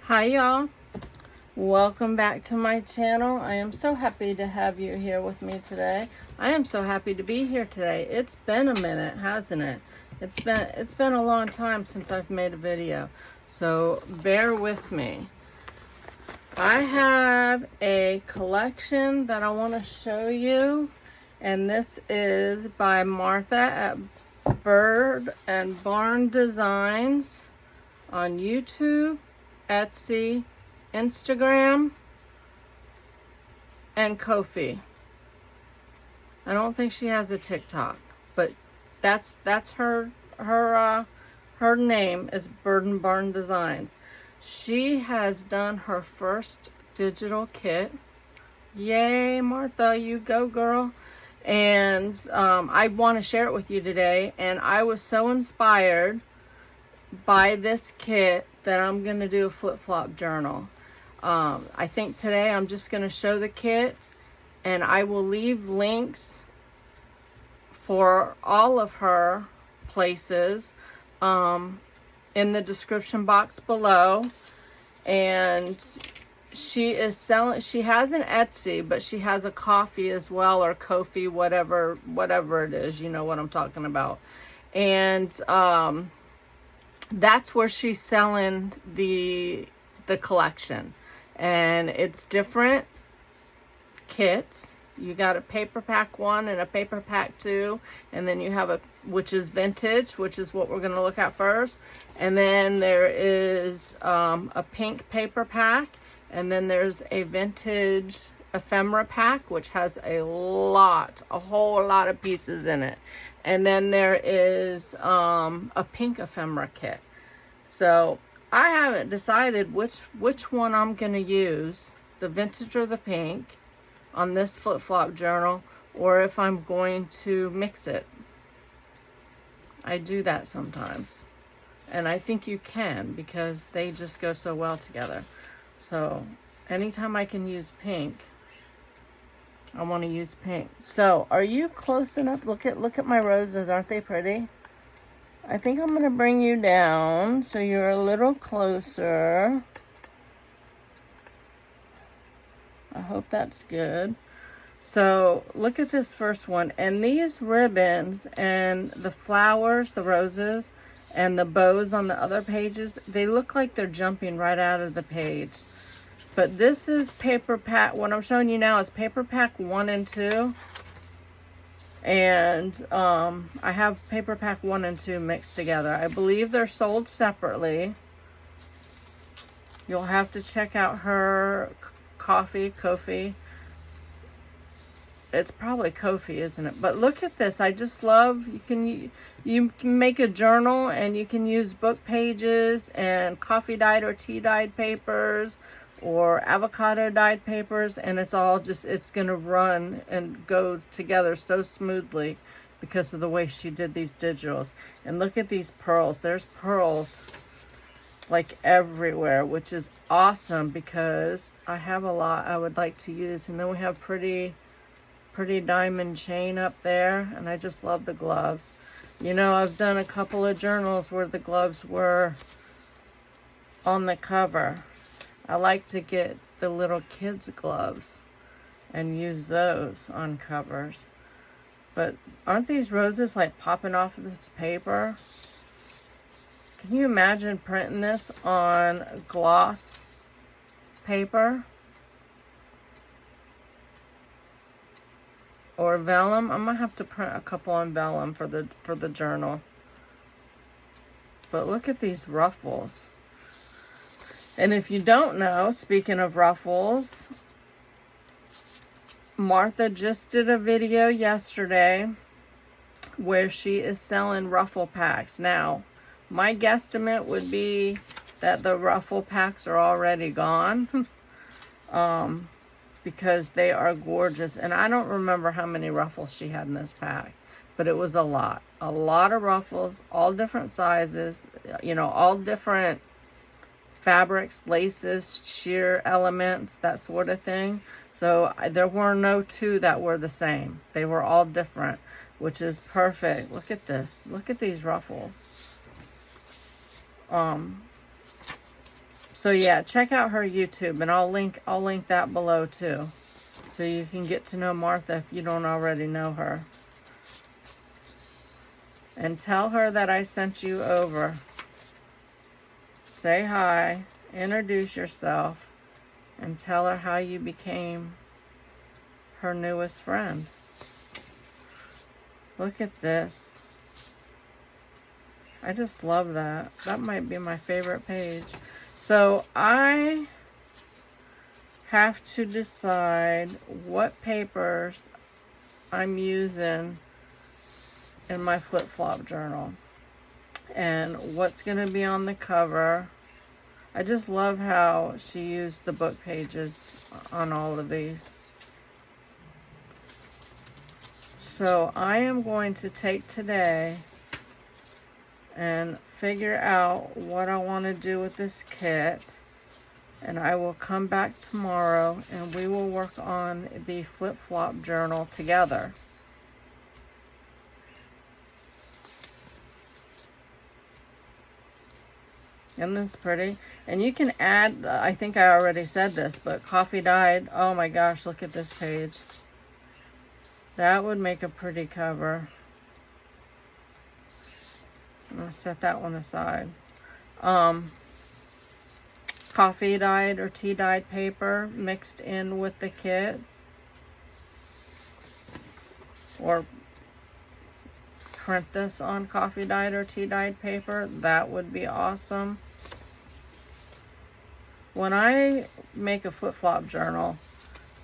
Hi y'all, welcome back to my channel. I am so happy to have you here with me today. I am so happy to be here today. It's been a minute, hasn't it? It's been a long time since I've made a video, so bear with me. I have a collection that I want to show you, and this is by Martha at Bird and Barn Designs on YouTube, Etsy, Instagram, and Ko-fi. I don't think she has a TikTok, but that's her name is Bird and Barn Designs. She has done her first digital kit. Yay, Martha, you go, girl. And I want to share it with you today, and I was so inspired by this kit that I'm going to do a flip-flop journal. I think today I'm just going to show the kit, and I will leave links for all of her places in the description box below. And she is selling, she has an Etsy, but she has a Ko-fi as well, or Ko-fi, whatever it is, you know what I'm talking about. And that's where she's selling the collection, and it's different kits. You got a paper pack 1 and a paper pack 2, and then you have a, which is vintage, which is what we're going to look at first, and then there is a pink paper pack, and then there's a vintage ephemera pack, which has a whole lot of pieces in it. And then there is a pink ephemera kit. So I haven't decided which one I'm going to use, the vintage or the pink, on this flip-flop journal, or if I'm going to mix it. I do that sometimes. And I think you can, because they just go so well together. So anytime I can use pink, I want to use pink. So, are you close enough? Look at my roses. Aren't they pretty? I think I'm going to bring you down so you're a little closer. I hope that's good. So, look at this first one. And these ribbons and the flowers, the roses, and the bows on the other pages, they look like they're jumping right out of the page. But this is paper pack, what I'm showing you now is paper pack 1 and 2. And I have paper pack 1 and 2 mixed together. I believe they're sold separately. You'll have to check out her Ko-fi. It's probably Ko-fi, isn't it? But look at this. I just love, you can make a journal, and you can use book pages and coffee dyed or tea dyed papers, or avocado dyed papers, and it's all just, it's gonna run and go together so smoothly because of the way she did these digitals. And look at these pearls. There's pearls like everywhere, which is awesome because I have a lot I would like to use. And then we have pretty diamond chain up there, and I just love the gloves. You know, I've done a couple of journals where the gloves were on the cover. I like to get the little kids' gloves and use those on covers. But aren't these roses like popping off of this paper? Can you imagine printing this on gloss paper? Or vellum? I'm gonna have to print a couple on vellum for the journal. But look at these ruffles. And if you don't know, speaking of ruffles, Martha just did a video yesterday where she is selling ruffle packs. Now, my guesstimate would be that the ruffle packs are already gone because they are gorgeous. And I don't remember how many ruffles she had in this pack, but it was a lot of ruffles, all different sizes, you know, all different fabrics, laces, sheer elements, that sort of thing. So there were no two that were the same. They were all different, which is perfect. Look at this. Look at these ruffles. So yeah, check out her YouTube, and I'll link that below too, so you can get to know Martha if you don't already know her. And tell her that I sent you over. Say hi, introduce yourself, and tell her how you became her newest friend. Look at this. I just love that. That might be my favorite page. So I have to decide what papers I'm using in my flip-flop journal and what's going to be on the cover. I just love how she used the book pages on all of these. So I am going to take today and figure out what I want to do with this kit, and I will come back tomorrow and we will work on the flip-flop journal together. Isn't this pretty? And you can add, I think I already said this, but coffee dyed. Oh my gosh, look at this page. That would make a pretty cover. I'm going to set that one aside. Coffee dyed or tea dyed paper mixed in with the kit. Or print this on coffee dyed or tea dyed paper. That would be awesome. When I make a flip-flop journal,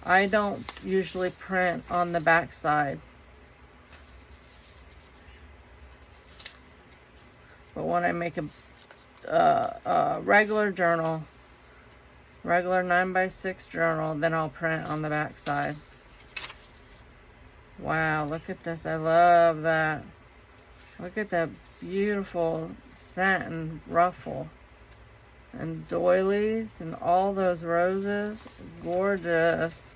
I don't usually print on the back side. But when I make a regular journal, regular 9x6 journal, then I'll print on the back side. Wow, look at this. I love that. Look at that beautiful satin ruffle. And doilies and all those roses. Gorgeous.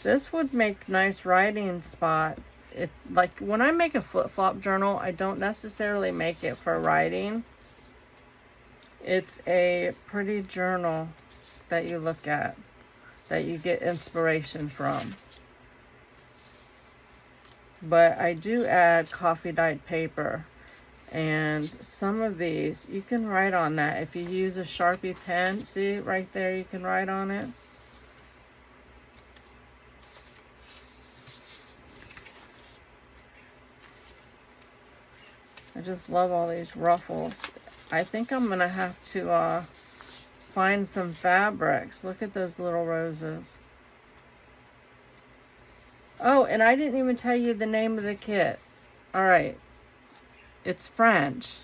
This would make nice writing spot. If, like, when I make a flip-flop journal, I don't necessarily make it for writing. It's a pretty journal that you look at, that you get inspiration from. But I do add coffee dyed paper, and some of these you can write on that if you use a Sharpie pen. See right there, you can write on it. I just love all these ruffles. I think I'm gonna have to find some fabrics. Look at those little roses. Oh, and I didn't even tell you the name of the kit. All right, it's French,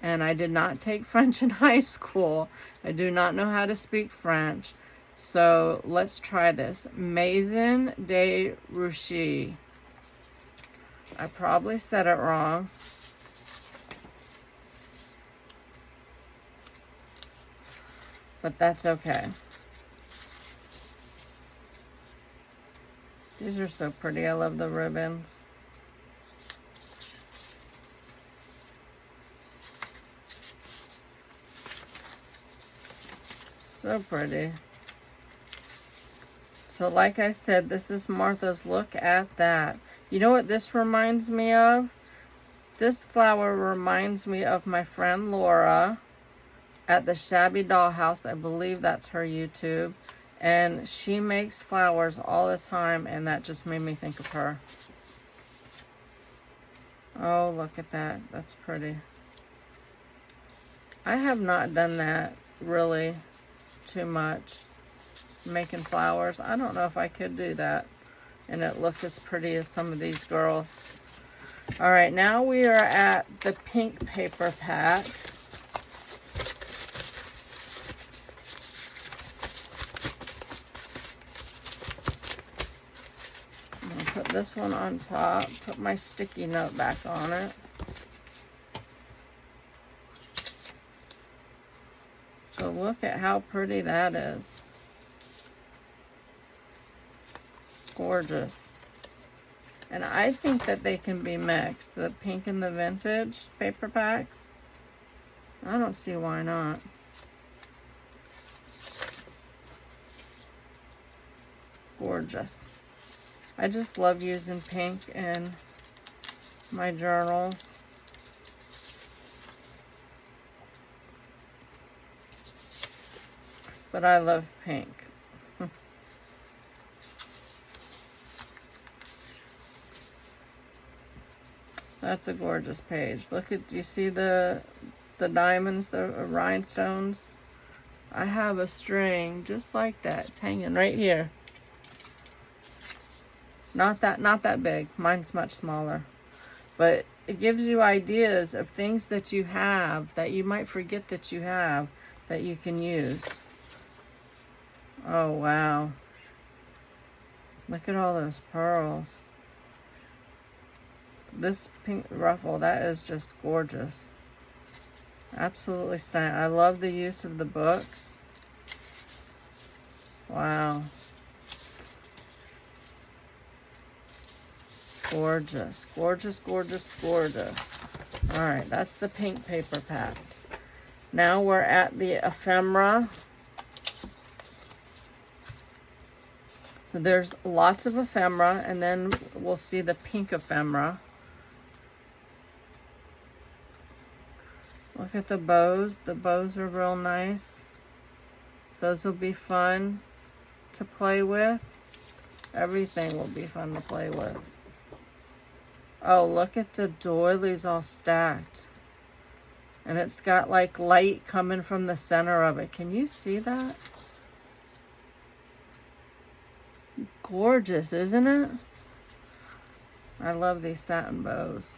and I did not take French in high school. I do not know how to speak French, so let's try this. Maison de Ruche. I probably said it wrong. But that's okay. These are so pretty. I love the ribbons. So pretty. So like I said, this is Martha's. Look at that. You know what this reminds me of? This flower reminds me of my friend Laura at the Shabby Dollhouse. I believe that's her YouTube. And she makes flowers all the time, and that just made me think of her. Oh, look at that. That's pretty. I have not done that really too much, making flowers. I don't know if I could do that and it look as pretty as some of these girls. All right, now we are at the pink paper pack. Put this one on top, put my sticky note back on it. So look at how pretty that is. Gorgeous. And I think that they can be mixed. The pink and the vintage paper packs. I don't see why not. Gorgeous. I just love using pink in my journals. But I love pink. That's a gorgeous page. Look at, do you see the diamonds, the rhinestones? I have a string just like that. It's hanging right here. Not that big. Mine's much smaller. But it gives you ideas of things that you have that you might forget that you have that you can use. Oh, wow. Look at all those pearls. This pink ruffle, that is just gorgeous. Absolutely stunning. I love the use of the books. Wow. Gorgeous, gorgeous, gorgeous, gorgeous. All right, that's the pink paper pack. Now we're at the ephemera. So there's lots of ephemera, and then we'll see the pink ephemera. Look at the bows. The bows are real nice. Those will be fun to play with. Everything will be fun to play with. Oh, look at the doilies all stacked. And it's got like light coming from the center of it. Can you see that? Gorgeous, isn't it? I love these satin bows.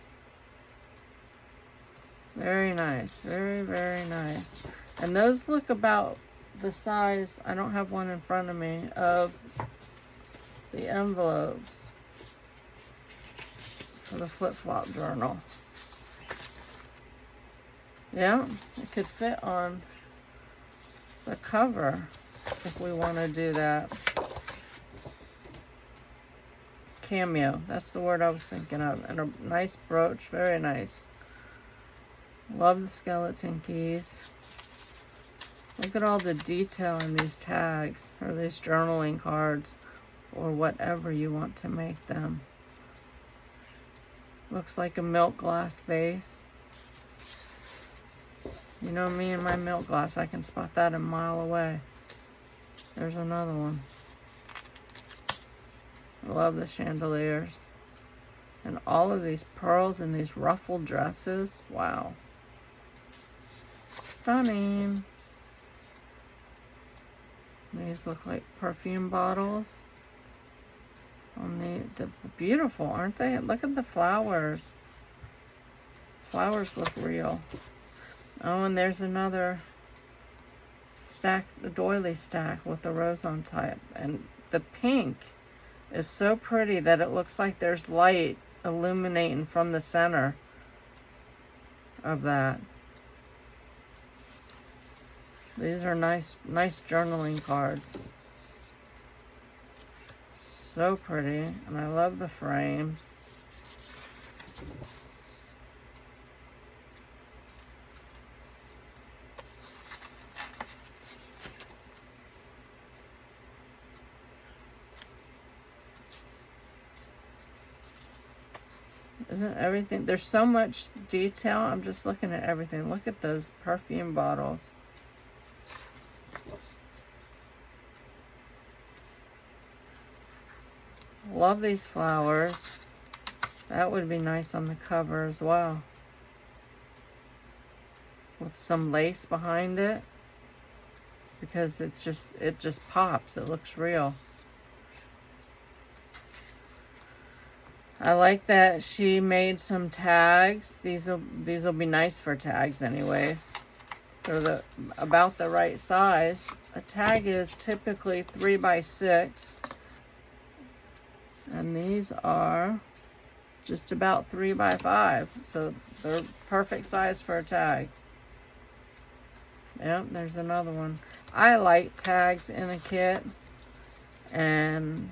Very nice. Very, very nice. And those look about the size, I don't have one in front of me, of the envelopes for the flip-flop journal. Yeah, it could fit on the cover if we want to do that. Cameo, that's the word I was thinking of. And a nice brooch, very nice. Love the skeleton keys. Look at all the detail in these tags, or these journaling cards, or whatever you want to make them. Looks like a milk glass vase. You know me and my milk glass, I can spot that a mile away. There's another one. I love the chandeliers. And all of these pearls and these ruffled dresses. Wow. Stunning. These look like perfume bottles. On the beautiful, aren't they? Look at the flowers. Flowers look real. Oh, and there's another stack, the doily stack with the rose on top. And the pink is so pretty that it looks like there's light illuminating from the center of that. These are nice journaling cards. So pretty, and I love the frames. Isn't everything, there's so much detail. I'm just looking at everything. Look at those perfume bottles. Love these flowers. That would be nice on the cover as well. With some lace behind it. Because it just pops. It looks real. I like that she made some tags. These will be nice for tags anyways. They're about the right size. A tag is typically 3 by 6. And these are just about 3 by 5. So they're perfect size for a tag. Yep, there's another one. I like tags in a kit, and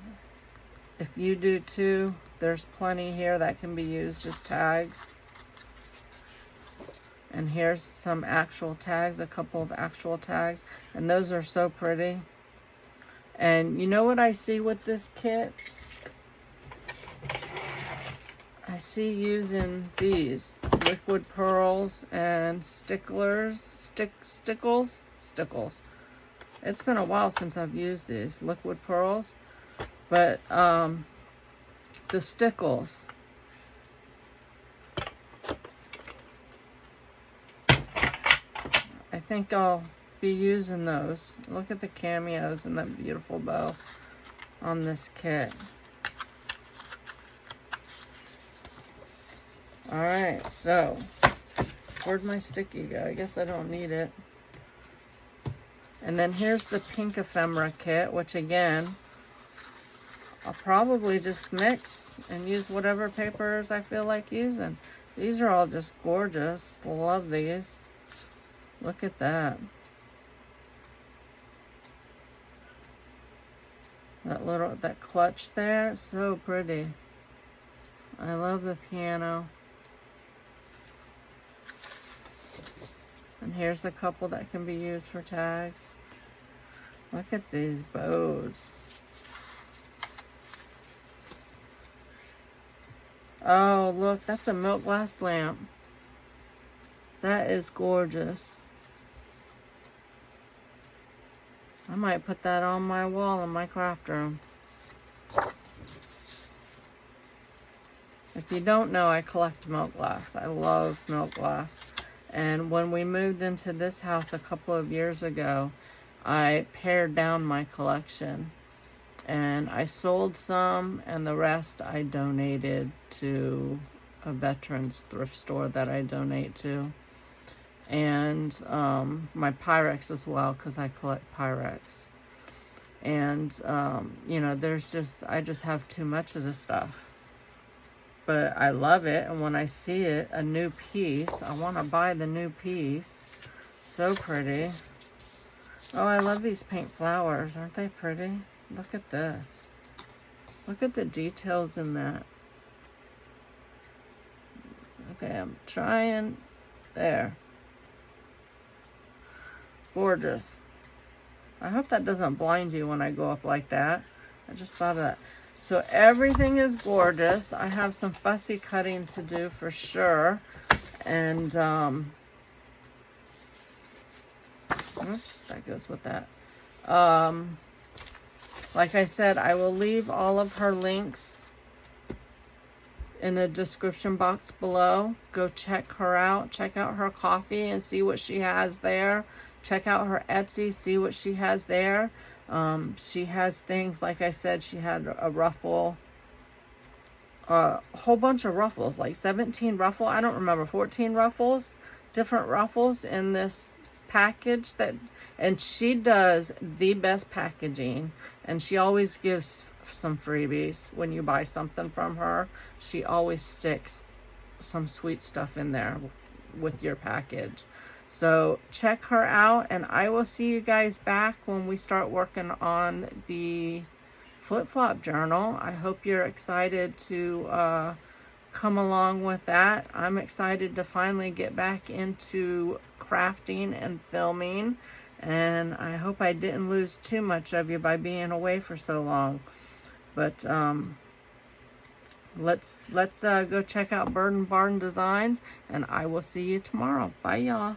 if you do too, there's plenty here that can be used as tags. And here's some actual tags, a couple of actual tags, and those are so pretty. And you know what I see with this kit? I see using these liquid pearls and stickles. It's been a while since I've used these liquid pearls, but the stickles. I think I'll be using those. Look at the cameos and that beautiful bow on this kit. Alright, so where'd my sticky go? I guess I don't need it. And then here's the pink ephemera kit, which again, I'll probably just mix and use whatever papers I feel like using. These are all just gorgeous. Love these. Look at that. That clutch there, so pretty. I love the piano. And here's a couple that can be used for tags. Look at these bows. Oh, look, that's a milk glass lamp. That is gorgeous. I might put that on my wall in my craft room. If you don't know, I collect milk glass. I love milk glass. And when we moved into this house a couple of years ago, I pared down my collection. And I sold some, and the rest I donated to a veterans thrift store that I donate to. And my Pyrex as well, because I collect Pyrex. And, you know, I just have too much of this stuff. But I love it, and when I see it, a new piece, I want to buy the new piece. So pretty. Oh, I love these pink flowers. Aren't they pretty? Look at this. Look at the details in that. Okay, I'm trying. There. Gorgeous. I hope that doesn't blind you when I go up like that. I just thought of that. So everything is gorgeous. I have some fussy cutting to do for sure. And, oops, that goes with that. Like I said, I will leave all of her links in the description box below. Go check her out. Check out her coffee and see what she has there. Check out her Etsy, see what she has there. She has things, like I said, she had a ruffle, a whole bunch of ruffles, like 17 ruffle, I don't remember, 14 ruffles, different ruffles in this package and she does the best packaging, and she always gives some freebies when you buy something from her. She always sticks some sweet stuff in there with your package. So check her out, and I will see you guys back when we start working on the flip-flop journal. I hope you're excited to come along with that. I'm excited to finally get back into crafting and filming, and I hope I didn't lose too much of you by being away for so long. But let's go check out Bird and Barn Designs, and I will see you tomorrow. Bye, y'all.